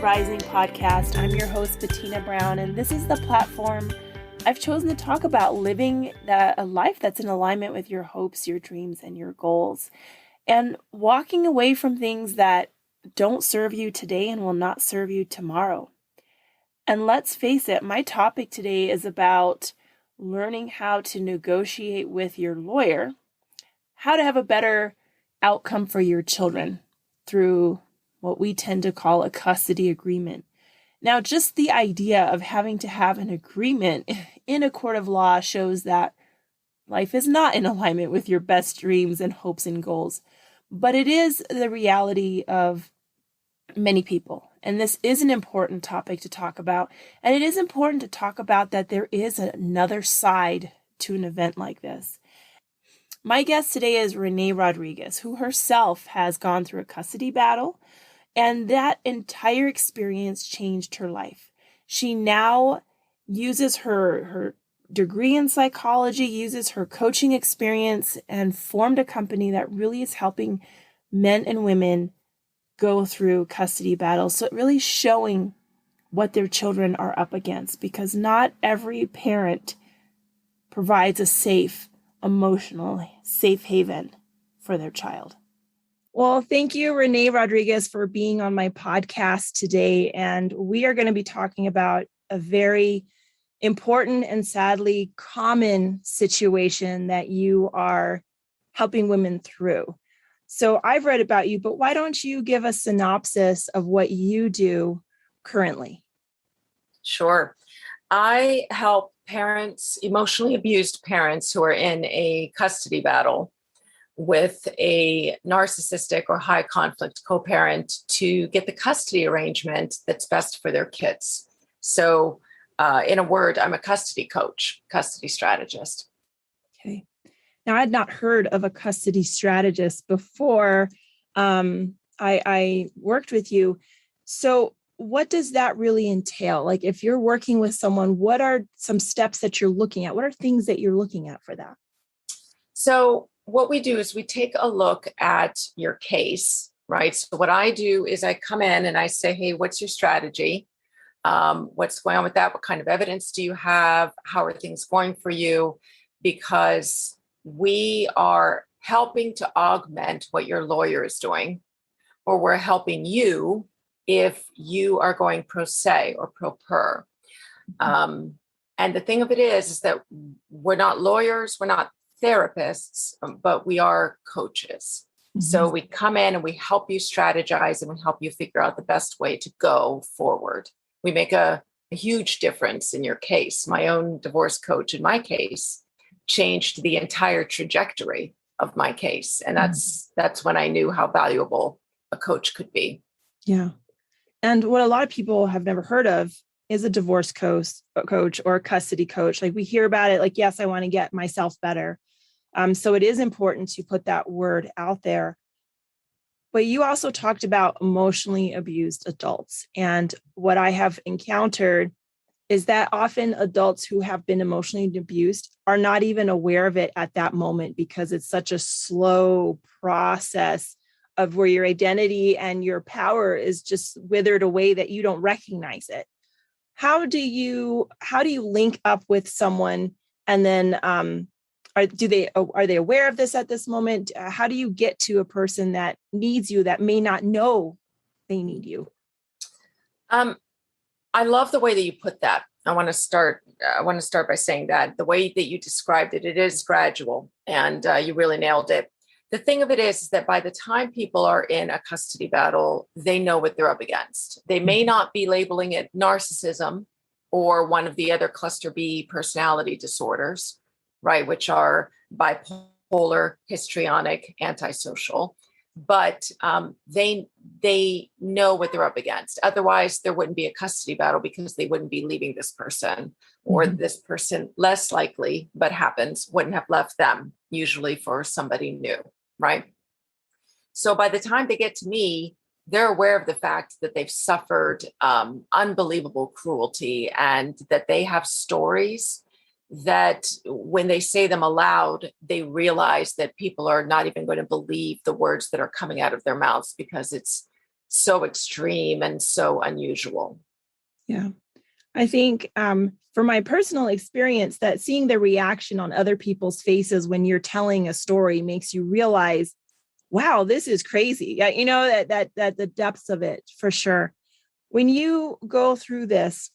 Rising podcast. I'm your host, Bettina Brown, and this is the platform I've chosen to talk about living a life that's in alignment with your hopes, your dreams, and your goals, and walking away from things that don't serve you today and will not serve you tomorrow. And let's face it, my topic today is about learning how to negotiate with your lawyer, how to have a better outcome for your children through what we tend to call a custody agreement. Now, just the idea of having to have an agreement in a court of law shows that life is not in alignment with your best dreams and hopes and goals. But it is the reality of many people. And this is an important topic to talk about. And it is important to talk about that there is another side to an event like this. My guest today is Reneé Rodriguez, who herself has gone through a custody battle. And that entire experience changed her life. She now uses her degree in psychology, uses her coaching experience, and formed a company that really is helping men and women go through custody battles. So it really showing what their children are up against, because not every parent provides a safe, emotional, safe haven for their child. Well, thank you, Reneé Rodriguez, for being on my podcast today. And we are going to be talking about a very important and sadly common situation that you are helping women through. So I've read about you, but why don't you give a synopsis of what you do currently? Sure. I help parents, emotionally abused parents who are in a custody battle with a narcissistic or high conflict co-parent to get the custody arrangement that's best for their kids. So in a word, I'm a custody coach, custody strategist. Okay. Now, I had not heard of a custody strategist before I worked with you. So what does that really entail? Like if you're working with someone, what are some steps that you're looking at? What are things that you're looking at for that? So what we do is we take a look at your case, right? So what I do is I come in and I say, hey, what's your strategy? What's going on with that? What kind of evidence do you have? How are things going for you? Because we are helping to augment what your lawyer is doing, or we're helping you if you are going pro se or pro per. And the thing of it is that we're not lawyers, we're not therapists, but we are coaches. Mm-hmm. So we come in and we help you strategize and we help you figure out the best way to go forward. We make a huge difference in your case. My own divorce coach in my case changed the entire trajectory of my case. And that's when I knew how valuable a coach could be. Yeah. And what a lot of people have never heard of is a divorce coach or a custody coach. Like we hear about it, like, yes, I want to get myself better. So it is important to put that word out there. But you also talked about emotionally abused adults. And what I have encountered is that often adults who have been emotionally abused are not even aware of it at that moment, because it's such a slow process of where your identity and your power is just withered away that you don't recognize it. How do you link up with someone, and then are they aware of this at this moment? How do you get to a person that needs you that may not know they need you? I love the way that you put that. I want to start by saying that the way that you described it, it is gradual, and you really nailed it. The thing of it is that by the time people are in a custody battle, they know what they're up against. They may not be labeling it narcissism or one of the other cluster B personality disorders, right, which are bipolar, histrionic, antisocial, but they know what they're up against. Otherwise, there wouldn't be a custody battle, because they wouldn't be leaving this person, or this person, less likely, but happens, wouldn't have left them, usually for somebody new, right? So by the time they get to me, they're aware of the fact that they've suffered unbelievable cruelty, and that they have stories that when they say them aloud, they realize that people are not even going to believe the words that are coming out of their mouths, because it's so extreme and so unusual. Yeah. I think from my personal experience, that seeing the reaction on other people's faces when you're telling a story makes you realize, wow, this is crazy. Yeah, you know, that the depths of it, for sure. When you go through this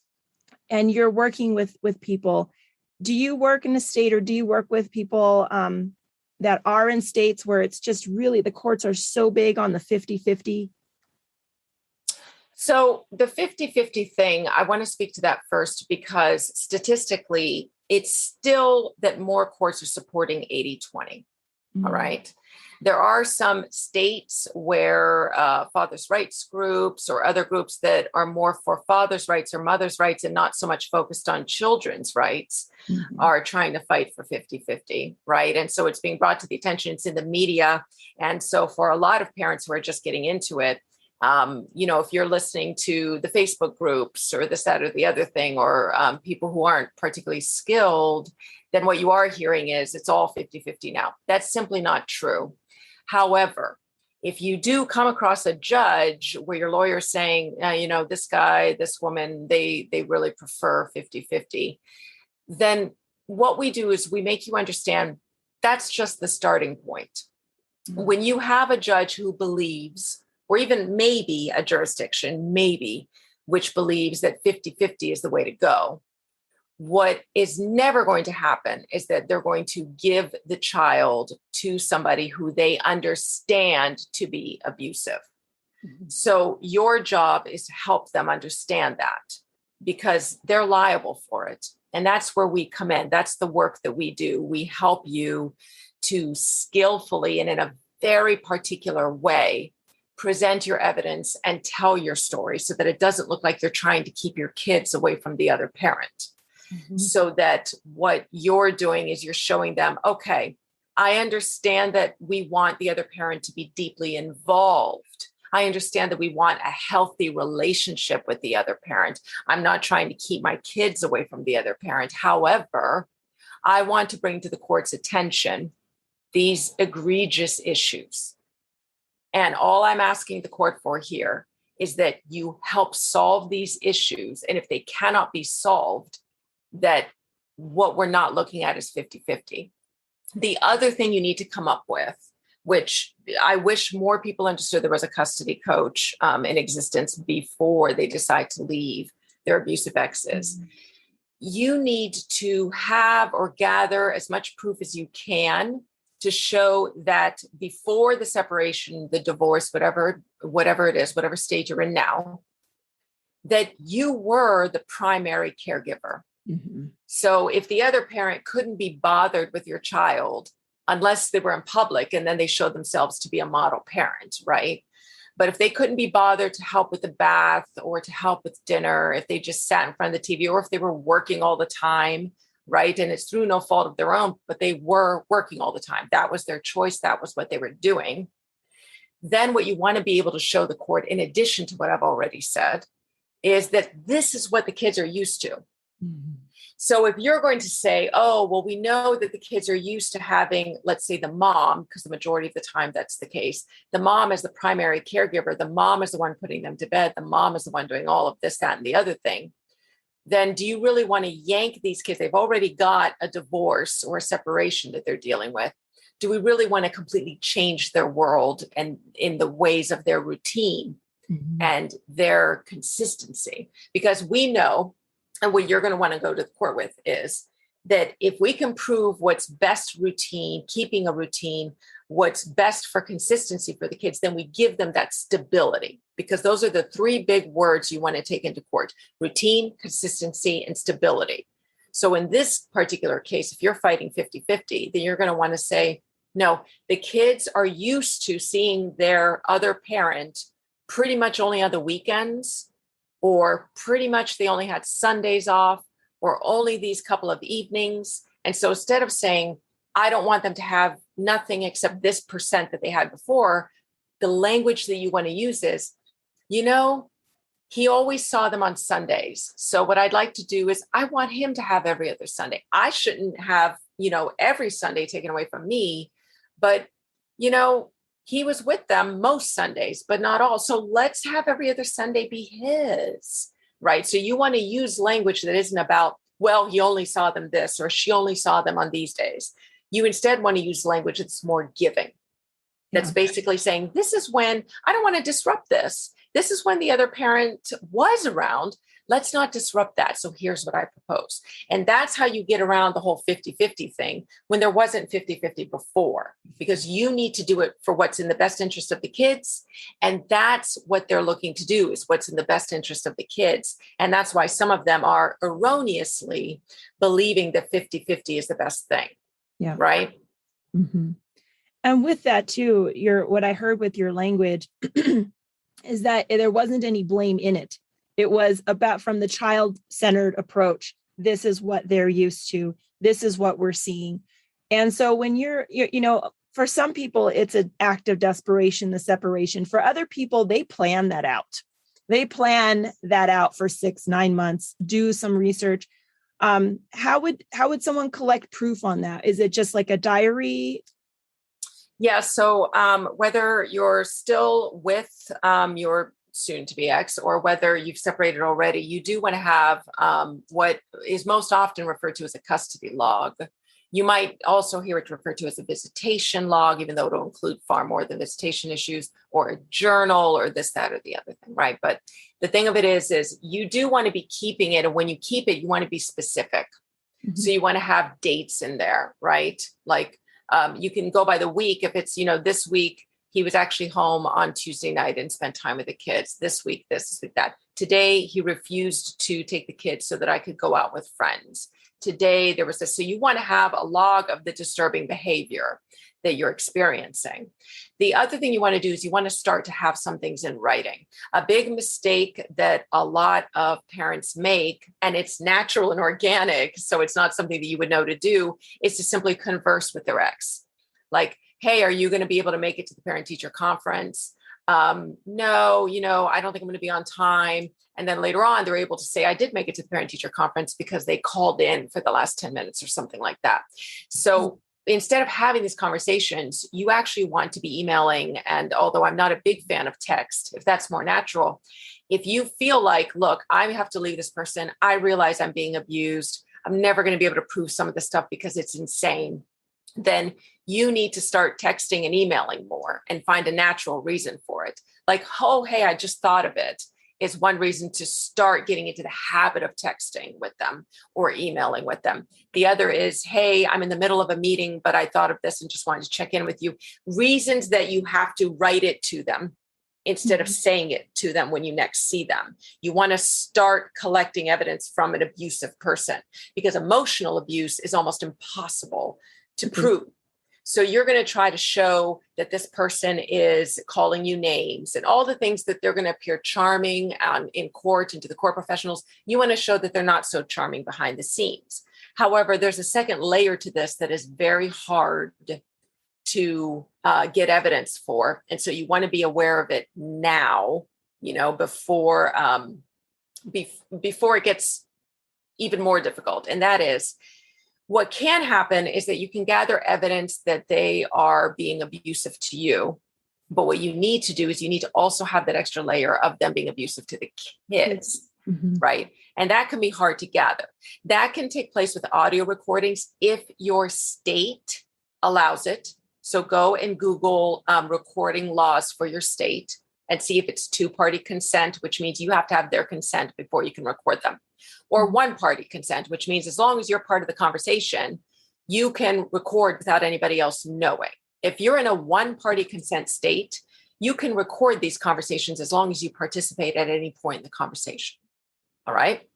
and you're working with people, do you work in a state, or do you work with people that are in states where it's just really, the courts are so big on the 50-50? So the 50-50 thing, I want to speak to that first, because statistically, it's still that more courts are supporting 80-20. All right. There are some states where fathers' rights groups or other groups that are more for fathers' rights or mothers' rights and not so much focused on children's rights are trying to fight for 50-50. Right. And so it's being brought to the attention. It's in the media. And so for a lot of parents who are just getting into it, if you're listening to the Facebook groups or this, that, or the other thing, or people who aren't particularly skilled, then what you are hearing is it's all 50-50 now. That's simply not true. However, if you do come across a judge where your lawyer is saying, this guy, this woman, they really prefer 50-50, then what we do is we make you understand that's just the starting point. When you have a judge who believes, or even maybe a jurisdiction, which believes that 50-50 is the way to go, what is never going to happen is that they're going to give the child to somebody who they understand to be abusive. So your job is to help them understand that, because they're liable for it. And that's where we come in. That's the work that we do. We help you to skillfully and in a very particular way present your evidence and tell your story so that it doesn't look like you're trying to keep your kids away from the other parent. So that what you're doing is you're showing them, okay, I understand that we want the other parent to be deeply involved. I understand that we want a healthy relationship with the other parent. I'm not trying to keep my kids away from the other parent. However, I want to bring to the court's attention these egregious issues. And all I'm asking the court for here is that you help solve these issues. And if they cannot be solved, that what we're not looking at is 50-50. The other thing you need to come up with, which I wish more people understood, there was a custody coach in existence before they decide to leave their abusive exes. You need to have or gather as much proof as you can to show that before the separation, the divorce, whatever it is, whatever stage you're in now, that you were the primary caregiver. So if the other parent couldn't be bothered with your child unless they were in public and then they showed themselves to be a model parent, right? But if they couldn't be bothered to help with the bath or to help with dinner, if they just sat in front of the TV, or if they were working all the time, right? And it's through no fault of their own, but they were working all the time. That was their choice. That was what they were doing. Then what you want to be able to show the court, in addition to what I've already said, is that this is what the kids are used to. So if you're going to say, oh, well, we know that the kids are used to having, let's say, the mom, because the majority of the time that's the case, the mom is the primary caregiver, the mom is the one putting them to bed, the mom is the one doing all of this, that, and the other thing, then do you really want to yank these kids? They've already got a divorce or a separation that they're dealing with. Do we really want to completely change their world and in the ways of their routine and their consistency? Because we know, and what you're going to want to go to the court with is that if we can prove what's best routine, keeping a routine, what's best for consistency for the kids, then we give them that stability, because those are the three big words you want to take into court: routine, consistency, and stability. So in this particular case, if you're fighting 50-50, then you're going to want to say, no, the kids are used to seeing their other parent pretty much only on the weekends, or pretty much they only had Sundays off, or only these couple of evenings. And so instead of saying, I don't want them to have nothing except this percent that they had before, the language that you want to use is, he always saw them on Sundays. So what I'd like to do is I want him to have every other Sunday. I shouldn't have, every Sunday taken away from me, but, he was with them most Sundays, but not all. So let's have every other Sunday be his, right? So you want to use language that isn't about, well, he only saw them this, or she only saw them on these days. You instead want to use language that's more giving. That's basically saying, this is when I don't want to disrupt this. This is when the other parent was around. Let's not disrupt that. So here's what I propose. And that's how you get around the whole 50-50 thing when there wasn't 50-50 before, because you need to do it for what's in the best interest of the kids. And that's what they're looking to do, is what's in the best interest of the kids. And that's why some of them are erroneously believing that 50-50 is the best thing. Yeah. Right. Mm-hmm. And with that too, what I heard with your language is that there wasn't any blame in it. It was about, from the child-centered approach. This is what they're used to. This is what we're seeing. And so when you're for some people, it's an act of desperation, the separation. For other people, they plan that out. They plan that out for 6-9 months, do some research. How would someone collect proof on that? Is it just like a diary? Yeah. So whether you're still with your soon to be ex, or whether you've separated already, you do want to have what is most often referred to as a custody log. You might also hear it referred to as a visitation log, even though it'll include far more than visitation issues, or a journal, or this, that, or the other thing, right? But the thing of it is you do want to be keeping it. And when you keep it, you want to be specific. Mm-hmm. So you want to have dates in there, right? Like you can go by the week. If it's, this week, he was actually home on Tuesday night and spent time with the kids. This week, this week, that. Today, he refused to take the kids so that I could go out with friends. Today, there was this. So you want to have a log of the disturbing behavior that you're experiencing. The other thing you want to do is you want to start to have some things in writing. A big mistake that a lot of parents make, and it's natural and organic, so it's not something that you would know to do, is to simply converse with their ex. Like, hey, are you going to be able to make it to the parent-teacher conference? No, I don't think I'm going to be on time. And then later on, they're able to say, I did make it to the parent-teacher conference because they called in for the last 10 minutes or something like that. So instead of having these conversations, you actually want to be emailing. And although I'm not a big fan of text, if that's more natural, if you feel like, look, I have to leave this person, I realize I'm being abused, I'm never going to be able to prove some of this stuff because it's insane, then you need to start texting and emailing more and find a natural reason for it. Like, oh, hey, I just thought of it, is one reason to start getting into the habit of texting with them or emailing with them. The other is, hey, I'm in the middle of a meeting, but I thought of this and just wanted to check in with you. Reasons that you have to write it to them instead of saying it to them when you next see them. You want to start collecting evidence from an abusive person, because emotional abuse is almost impossible to prove. So you're going to try to show that this person is calling you names and all the things that they're going to appear charming in court and to the court professionals. You want to show that they're not so charming behind the scenes. However, there's a second layer to this that is very hard to get evidence for. And so you want to be aware of it now, before it gets even more difficult. And that is, what can happen is that you can gather evidence that they are being abusive to you. But what you need to do is you need to also have that extra layer of them being abusive to the kids, right? And that can be hard to gather. That can take place with audio recordings if your state allows it. So go and Google recording laws for your state and see if it's two-party consent, which means you have to have their consent before you can record them. Or one-party consent, which means as long as you're part of the conversation, you can record without anybody else knowing. If you're in a one-party consent state, you can record these conversations as long as you participate at any point in the conversation. All right?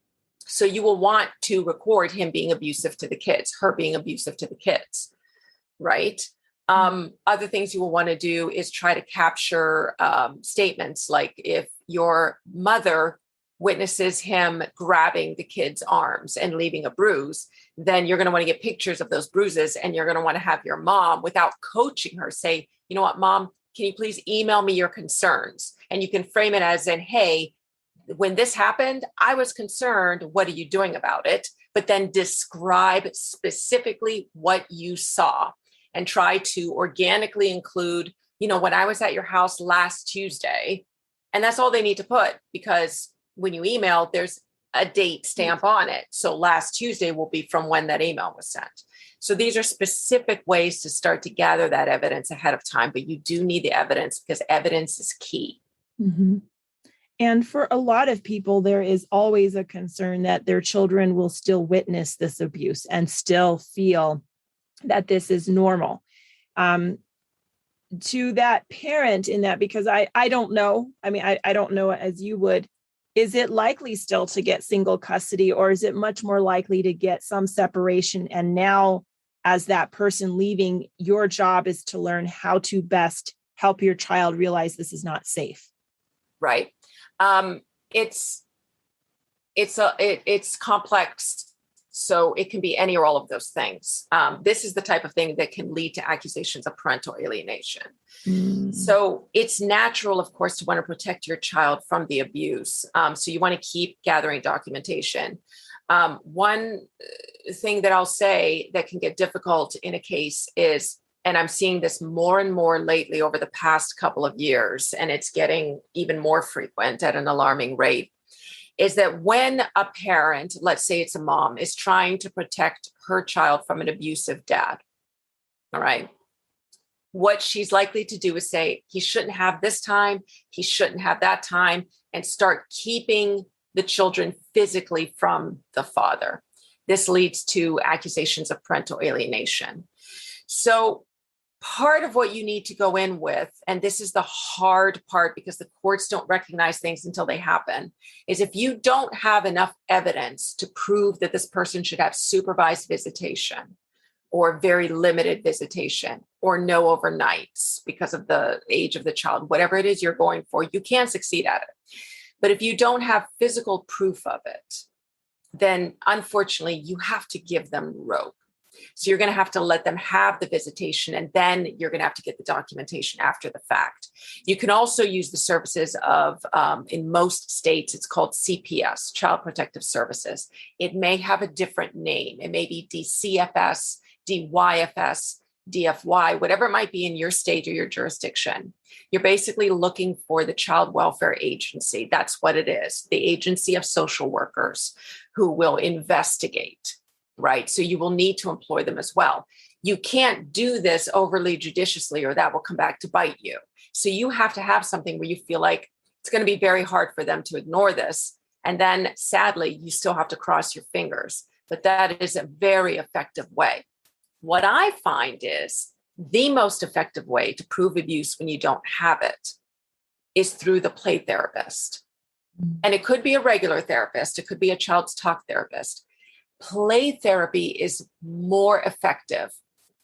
So you will want to record him being abusive to the kids, her being abusive to the kids, right? Other things you will want to do is try to capture statements like if your mother witnesses him grabbing the kid's arms and leaving a bruise, then you're going to want to get pictures of those bruises, and you're going to want to have your mom, without coaching her, say, you know what, Mom, can you please email me your concerns? And you can frame it as in, hey, when this happened, I was concerned. What are you doing about it? But then describe specifically what you saw and try to organically include when I was at your house last Tuesday, and that's all they need to put, because when you email, there's a date stamp on it. So last Tuesday will be from when that email was sent. So these are specific ways to start to gather that evidence ahead of time, but you do need the evidence because evidence is key. Mm-hmm. And for a lot of people, there is always a concern that their children will still witness this abuse and still feel that this is normal. To that parent in that, because I don't know, I don't know as you would, is it likely still to get single custody, or is it much more likely to get some separation? And now, as that person leaving, your job is to learn how to best help your child realize this is not safe. Right. It's complex. So it can be any or all of those things. This is the type of thing that can lead to accusations of parental alienation. So it's natural, of course, to want to protect your child from the abuse. So you want to keep gathering documentation. One thing that I'll say that can get difficult in a case is, and I'm seeing this more and more lately over the past couple of years, and it's getting even more frequent at an alarming rate, is that when a parent, let's say it's a mom, is trying to protect her child from an abusive dad, all right, what she's likely to do is say, he shouldn't have this time, he shouldn't have that time, and start keeping the children physically from the father. This leads to accusations of parental alienation. So part of what you need to go in with, and this is the hard part because the courts don't recognize things until they happen, is if you don't have enough evidence to prove that this person should have supervised visitation or very limited visitation or no overnights because of the age of the child, whatever it is you're going for, you can succeed at it. But if you don't have physical proof of it, then unfortunately you have to give them rope. So you're going to have to let them have the visitation, and then you're going to have to get the documentation after the fact. You can also use the services of, in most states, it's called CPS, Child Protective Services. It may have a different name. It may be DCFS, DYFS, DFY, whatever it might be in your state or your jurisdiction. You're basically looking for the Child Welfare Agency. That's what it is, the agency of social workers who will investigate. Right. So you will need to employ them as well. You can't do this overly judiciously, or that will come back to bite you. So you have to have something where you feel like it's going to be very hard for them to ignore this. And then sadly, you still have to cross your fingers. But that is a very effective way. What I find is the most effective way to prove abuse when you don't have it is through the play therapist. And it could be a regular therapist. It could be a child's talk therapist. Play therapy is more effective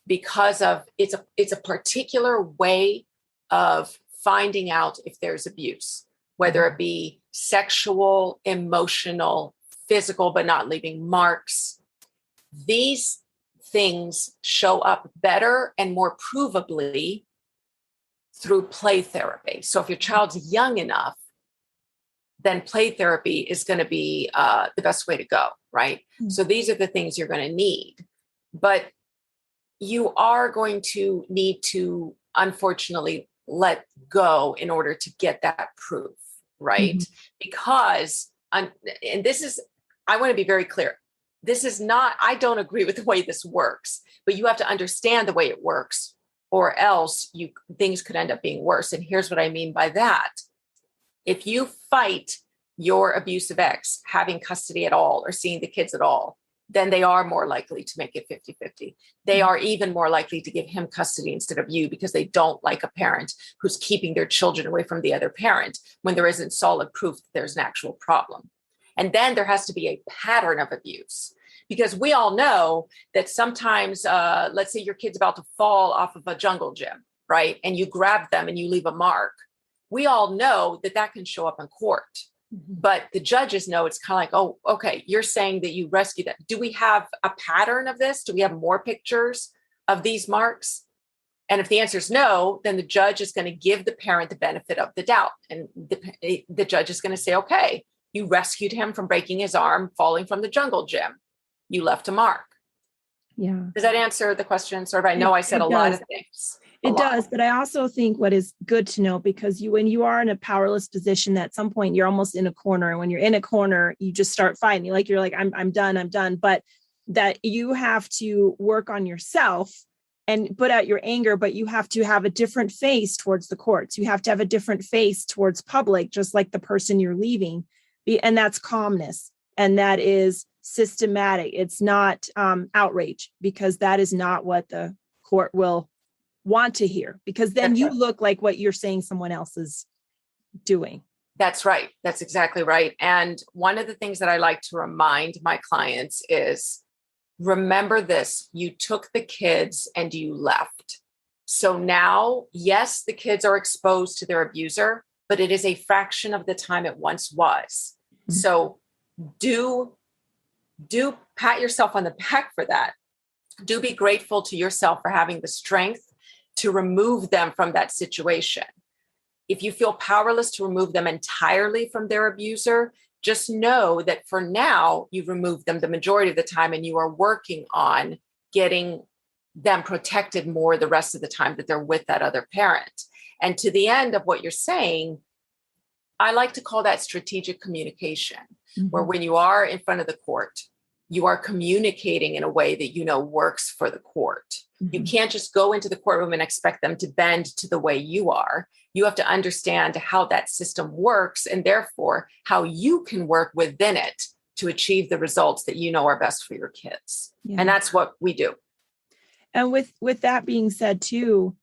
because of it's a particular way of finding out if there's abuse, whether it be sexual, emotional, physical, but not leaving marks. These things show up better and more provably through play therapy. So if your child's young enough, then play therapy is going to be the best way to go, right? Mm-hmm. So these are the things you're going to need. But you are going to need to, unfortunately, let go in order to get that proof, right? Mm-hmm. Because, and this is, I want to be very clear. This is not, I don't agree with the way this works, but you have to understand the way it works, or else things could end up being worse. And here's what I mean by that. If you fight your abusive ex having custody at all or seeing the kids at all, then they are more likely to make it 50-50. They are even more likely to give him custody instead of you because they don't like a parent who's keeping their children away from the other parent when there isn't solid proof that there's an actual problem. And then there has to be a pattern of abuse, because we all know that sometimes, let's say your kid's about to fall off of a jungle gym, right? And you grab them and you leave a mark. We all know that that can show up in court, but the judges know it's kind of like, oh, okay, you're saying that you rescued them. Do we have a pattern of this? Do we have more pictures of these marks? And if the answer is no, then the judge is going to give the parent the benefit of the doubt. And the judge is going to say, okay, you rescued him from breaking his arm, falling from the jungle gym. You left a mark. Yeah. Does that answer the question? Sort of, I know I said a lot of things. It does, but I also think what is good to know, because when you are in a powerless position, at some point you're almost in a corner. And when you're in a corner, you just start fighting. You're like, I'm done. But that you have to work on yourself and put out your anger, but you have to have a different face towards the courts. You have to have a different face towards public, just like the person you're leaving. And that's calmness. And that is systematic. It's not outrage, because that is not what the court will want to hear, because then you look like what you're saying someone else is doing. That's right. That's exactly right. And one of the things that I like to remind my clients is, remember this: you took the kids and you left. So now, yes, the kids are exposed to their abuser, but it is a fraction of the time it once was. Mm-hmm. So do pat yourself on the back for that. Do be grateful to yourself for having the strength to remove them from that situation. If you feel powerless to remove them entirely from their abuser, just know that for now, you've removed them the majority of the time, and you are working on getting them protected more the rest of the time that they're with that other parent. And to the end of what you're saying, I like to call that strategic communication, mm-hmm. where when you are in front of the court, you are communicating in a way that you know works for the court. Mm-hmm. You can't just go into the courtroom and expect them to bend to the way you are. You have to understand how that system works, and therefore how you can work within it to achieve the results that you know are best for your kids. Yeah. And that's what we do. And with that being said too,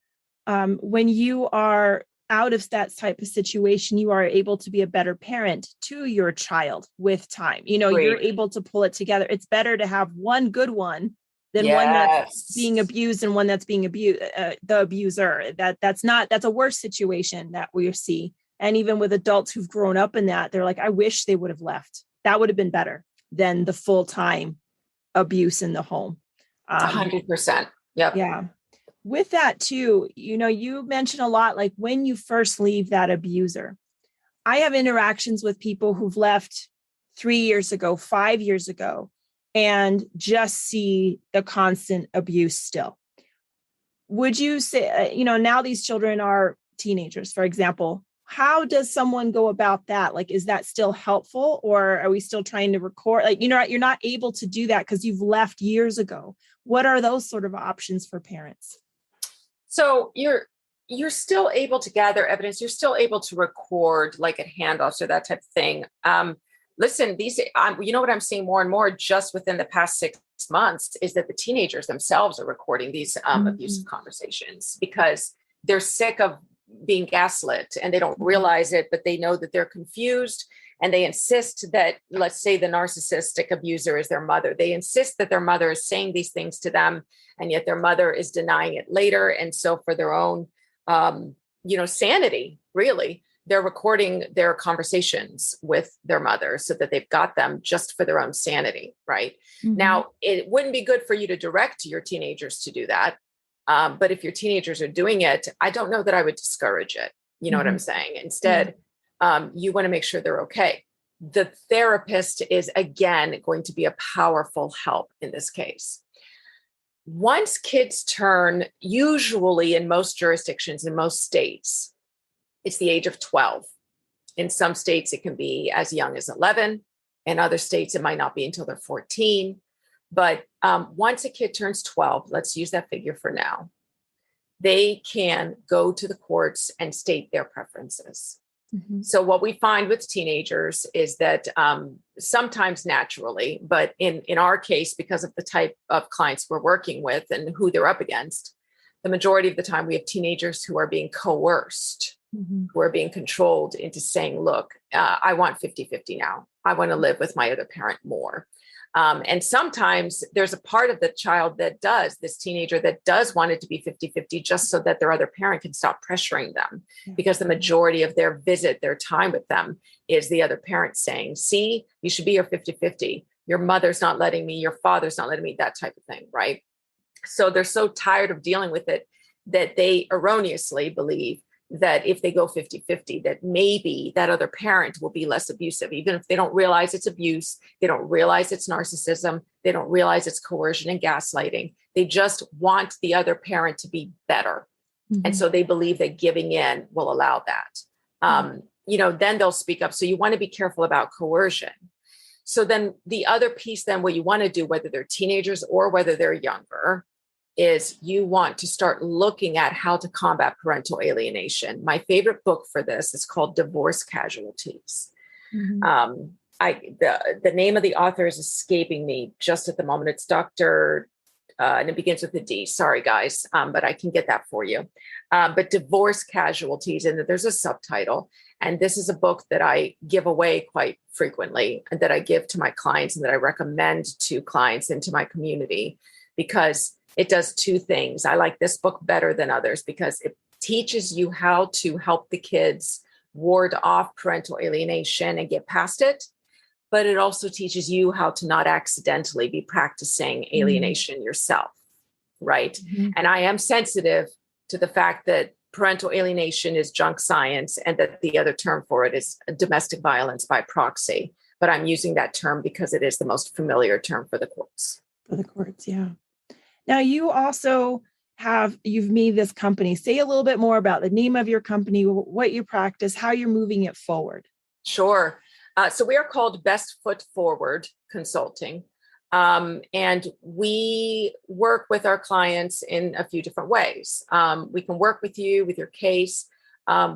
when you are out of that type of situation, you are able to be a better parent to your child with time. Great. You're able to pull it together. It's better to have one good one than one that's being abused and one that's being abused, the abuser. That's a worse situation that we see. And even with adults who've grown up in that, they're like, I wish they would have left. That would have been better than the full-time abuse in the home. 100%. Yep. Yeah. With that too, you mentioned a lot, like when you first leave that abuser. I have interactions with people who've left 3 years ago, 5 years ago, and just see the constant abuse still. Would you say, now these children are teenagers, for example, how does someone go about that? Like, is that still helpful, or are we still trying to record? Like, you're not able to do that because you've left years ago. What are those sort of options for parents? So you're still able to gather evidence. You're still able to record, like at handoffs or that type of thing. Listen, what I'm seeing more and more just within the past 6 months is that the teenagers themselves are recording these mm-hmm. abusive conversations because they're sick of being gaslit and they don't realize it, but they know that they're confused, and they insist that, let's say the narcissistic abuser is their mother. They insist that their mother is saying these things to them, and yet their mother is denying it later. And so for their own, sanity, really, they're recording their conversations with their mother so that they've got them just for their own sanity, right? Mm-hmm. Now, it wouldn't be good for you to direct your teenagers to do that. But if your teenagers are doing it, I don't know that I would discourage it. You know mm-hmm. what I'm saying? Instead, you want to make sure they're okay. The therapist is, again, going to be a powerful help in this case. Once kids turn, usually in most jurisdictions, in most states, it's the age of 12. In some states, it can be as young as 11. In other states, it might not be until they're 14. But once a kid turns 12, let's use that figure for now, they can go to the courts and state their preferences. Mm-hmm. So what we find with teenagers is that sometimes naturally, but in our case, because of the type of clients we're working with and who they're up against, the majority of the time we have teenagers who are being coerced, mm-hmm. who are being controlled into saying, look, I want 50-50 now. I want to live with my other parent more. And sometimes there's a part of the child this teenager that does want it to be 50-50 just so that their other parent can stop pressuring them, because the majority of their time with them is the other parent saying, see, you should be your 50-50. Your mother's not letting me, your father's not letting me, that type of thing, right? So they're so tired of dealing with it that they erroneously believe that if they go 50-50, that maybe that other parent will be less abusive, even if they don't realize it's abuse, they don't realize it's narcissism, they don't realize it's coercion and gaslighting. They just want the other parent to be better. And so they believe that giving in will allow that. Then they'll speak up. So you want to be careful about coercion. So then the other piece, then what you want to do, whether they're teenagers or whether they're younger, is you want to start looking at how to combat parental alienation. My favorite book for this is called Divorce Casualties. The name of the author is escaping me just at the moment. It's Dr. And it begins with a D. Sorry, guys, but I can get that for you. But Divorce Casualties, and there's a subtitle. And this is a book that I give away quite frequently and that I give to my clients and that I recommend to clients and to my community, because it does two things. I like this book better than others because it teaches you how to help the kids ward off parental alienation and get past it. But it also teaches you how to not accidentally be practicing alienation yourself, right? And I am sensitive to the fact that parental alienation is junk science and that the other term for it is domestic violence by proxy. But I'm using that term because it is the most familiar term for the courts. For the courts, yeah. Now, you also you've made this company. Say a little bit more about the name of your company, what you practice, how you're moving it forward. Sure. So we are called Best Foot Forward Consulting. And we work with our clients in a few different ways. We can work with you with your case.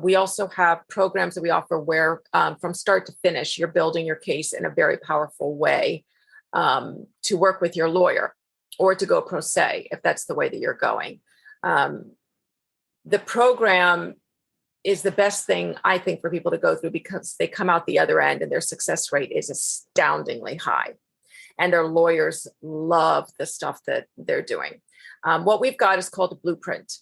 We also have programs that we offer where from start to finish, you're building your case in a very powerful way to work with your lawyer or to go pro se, if that's the way that you're going. The program is the best thing, I think, for people to go through because they come out the other end and their success rate is astoundingly high. And their lawyers love the stuff that they're doing. What we've got is called a blueprint.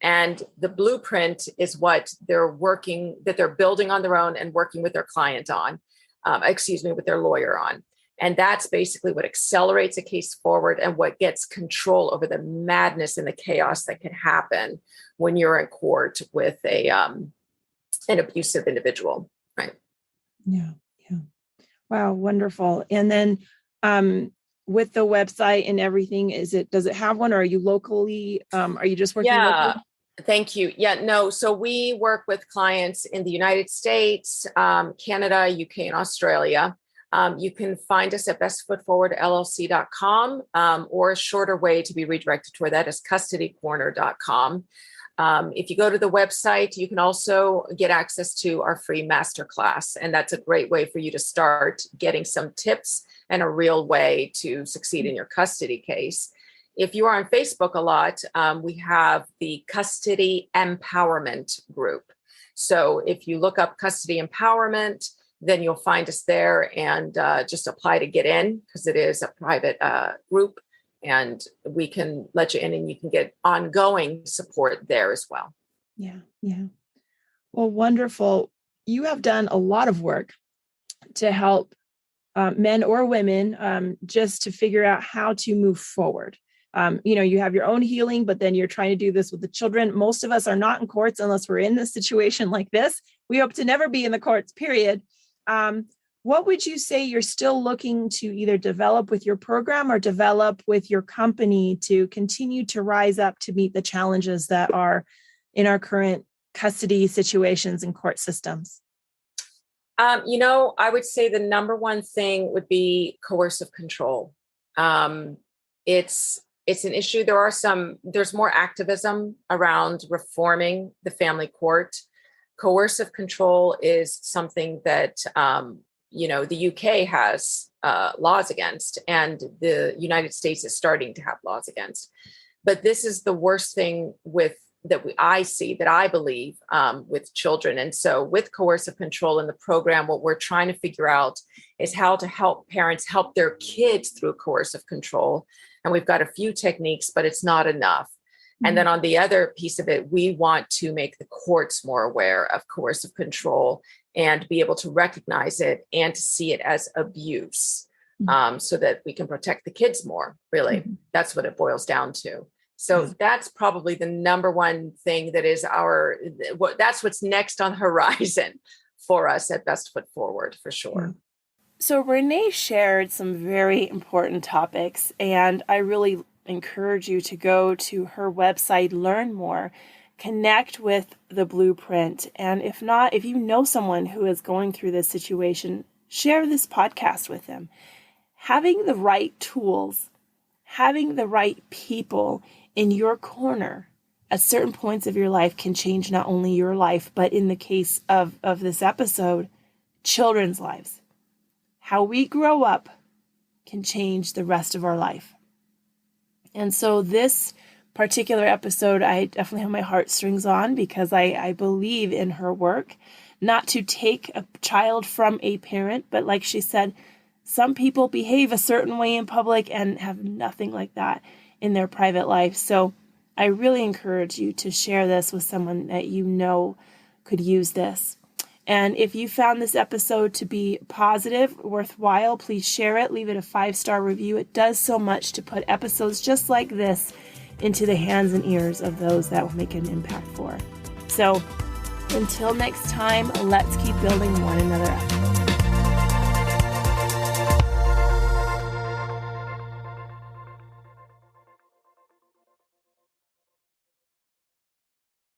And the blueprint is what they're building on their own and working with their client on, with their lawyer on. And that's basically what accelerates a case forward and what gets control over the madness and the chaos that can happen when you're in court with an abusive individual, right? Yeah. Wow, wonderful. And then with the website and everything, does it have one, or are you locally? Are you just working locally? Thank you. Yeah, no. So we work with clients in the United States, Canada, UK, and Australia. You can find us at bestfootforwardllc.com, or a shorter way to be redirected toward that is custodycorner.com. If you go to the website, you can also get access to our free masterclass. And that's a great way for you to start getting some tips and a real way to succeed in your custody case. If you are on Facebook a lot, we have the Custody Empowerment group. So if you look up Custody Empowerment, then you'll find us there and just apply to get in because it is a private group. And we can let you in and you can get ongoing support there as well. Yeah. Well, wonderful. You have done a lot of work to help men or women just to figure out how to move forward. You have your own healing, but then you're trying to do this with the children. Most of us are not in courts unless we're in a situation like this. We hope to never be in the courts, period. What would you say you're still looking to either develop with your program or develop with your company to continue to rise up to meet the challenges that are in our current custody situations and court systems? I would say the number one thing would be coercive control. It's an issue. There's more activism around reforming the family court. Coercive control is something that, the UK has laws against, and the United States is starting to have laws against. But this is the worst thing that I believe with children. And so with coercive control in the program, what we're trying to figure out is how to help parents help their kids through coercive control. And we've got a few techniques, but it's not enough. And then on the other piece of it, we want to make the courts more aware of coercive control and be able to recognize it and to see it as abuse so that we can protect the kids more, really. That's what it boils down to. So that's probably the number one thing that is that's what's next on the horizon for us at Best Foot Forward, for sure. So Renee shared some very important topics, and I really encourage you to go to her website, learn more, connect with the blueprint. And if not, if you know someone who is going through this situation, share this podcast with them. Having the right tools, having the right people in your corner at certain points of your life can change not only your life, but in the case of this episode, children's lives. How we grow up can change the rest of our life. And so this particular episode, I definitely have my heartstrings on because I believe in her work, not to take a child from a parent, but like she said, some people behave a certain way in public and have nothing like that in their private life. So I really encourage you to share this with someone that you know could use this. And if you found this episode to be positive, worthwhile, please share it. Leave it a 5-star review. It does so much to put episodes just like this into the hands and ears of those that will make an impact for. So until next time, let's keep building one another up.